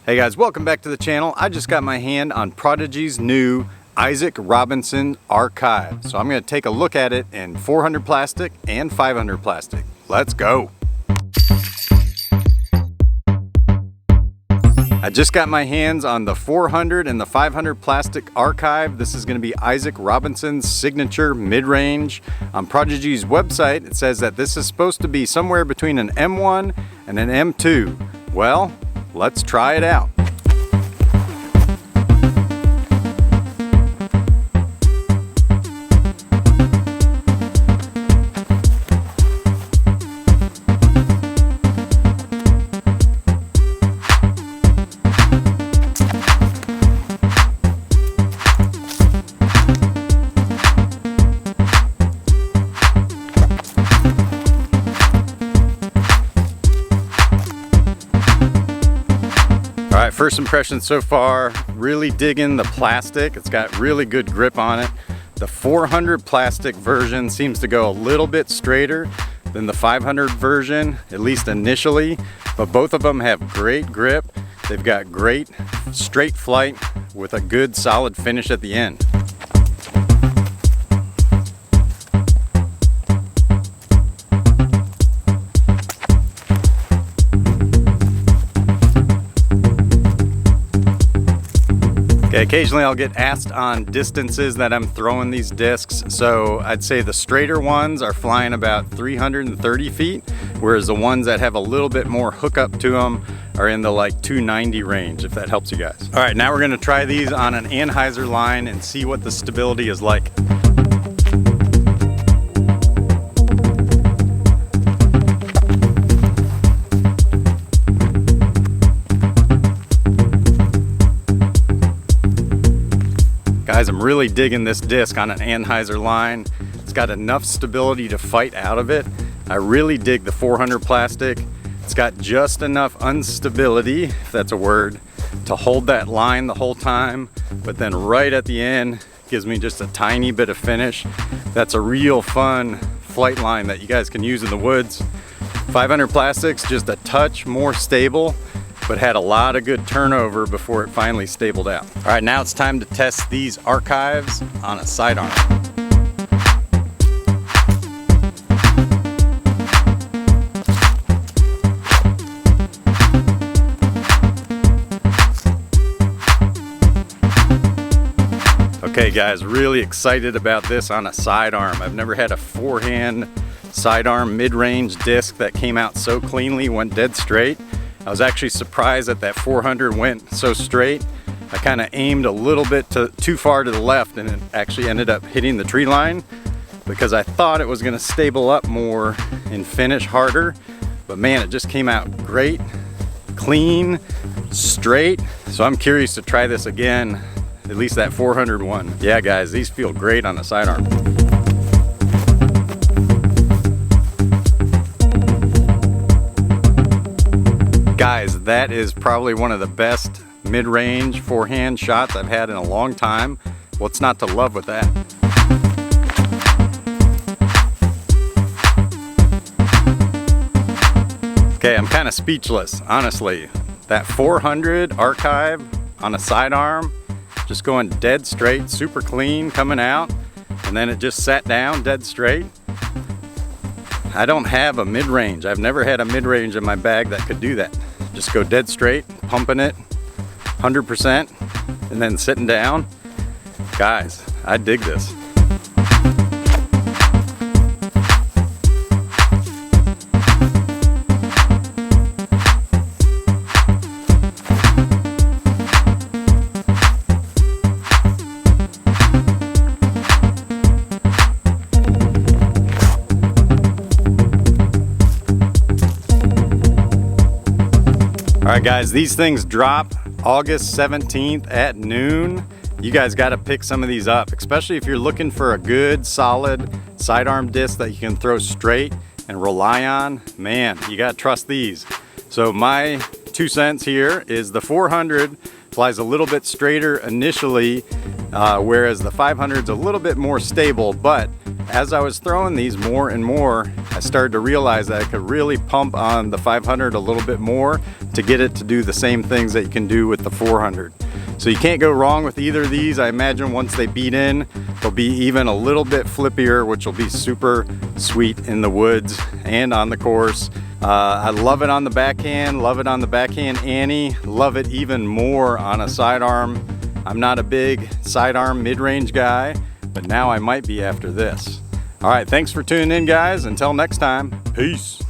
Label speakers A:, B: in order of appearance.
A: Hey guys, welcome back to the channel. I just got my hand on Prodigy's new Isaac Robinson Archive. So I'm going to take a look at it in 400 plastic and 500 plastic. Let's go. I just got my hands on the 400 and the 500 plastic Archive. This is going to be Isaac Robinson's signature mid-range. On Prodigy's website, it says that this is supposed to be somewhere between an M1 and an M2. Well, let's try it out. Alright, first impressions so far, really digging the plastic. It's got really good grip on it. The 400 plastic version seems to go a little bit straighter than the 500 version, at least initially, but both of them have great grip. They've got great straight flight with a good solid finish at the end. Okay, occasionally I'll get asked on distances that I'm throwing these discs. So I'd say the straighter ones are flying about 330 feet, whereas the ones that have a little bit more hookup to them are in the like 290 range, if that helps you guys. All right, now we're gonna try these on an Anheuser line and see what the stability is like. Guys, I'm really digging this disc on an Anheuser line. It's got enough stability to fight out of it. I really dig the 400 plastic. It's got just enough instability, if that's a word, to hold that line the whole time, but then right at the end gives me just a tiny bit of finish. That's a real fun flight line that you guys can use in the woods. 500 plastics, just a touch more stable, but had a lot of good turnover before it finally stabled out. All right, now it's time to test these Archives on a sidearm. Okay guys, really excited about this on a sidearm. I've never had a forehand sidearm mid-range disc that came out so cleanly, went dead straight. I was actually surprised that that 400 went so straight. I kind of aimed a little bit too far to the left, and it actually ended up hitting the tree line because I thought it was going to stable up more and finish harder. But man, it just came out great, clean, straight. So I'm curious to try this again, at least that 400 one. Yeah guys, these feel great on the sidearm. Guys, that is probably one of the best mid-range forehand shots I've had in a long time. What's not to love with that? Okay, I'm kind of speechless, honestly. That 400 Archive on a sidearm, just going dead straight, super clean, coming out, and then it just sat down dead straight. I don't have a mid-range. I've never had a mid-range in my bag that could do that. Just go dead straight, pumping it 100%, and then sitting down. Guys, I dig this. All right guys, these things drop August 17th at noon. You guys got to pick some of these up, especially if you're looking for a good solid sidearm disc that you can throw straight and rely on. Man, you got to trust these. So my 2 cents here is the 400 flies a little bit straighter initially, whereas the 500 is a little bit more stable. But as I was throwing these more and more, I started to realize that I could really pump on the 500 a little bit more to get it to do the same things that you can do with the 400. So you can't go wrong with either of these. I imagine once they beat in, they'll be even a little bit flippier, which will be super sweet in the woods and on the course. I love it on the backhand, love it on the backhand Annie, love it even more on a sidearm. I'm not a big sidearm mid-range guy, but now I might be after this. All right, thanks for tuning in, guys. Until next time, peace.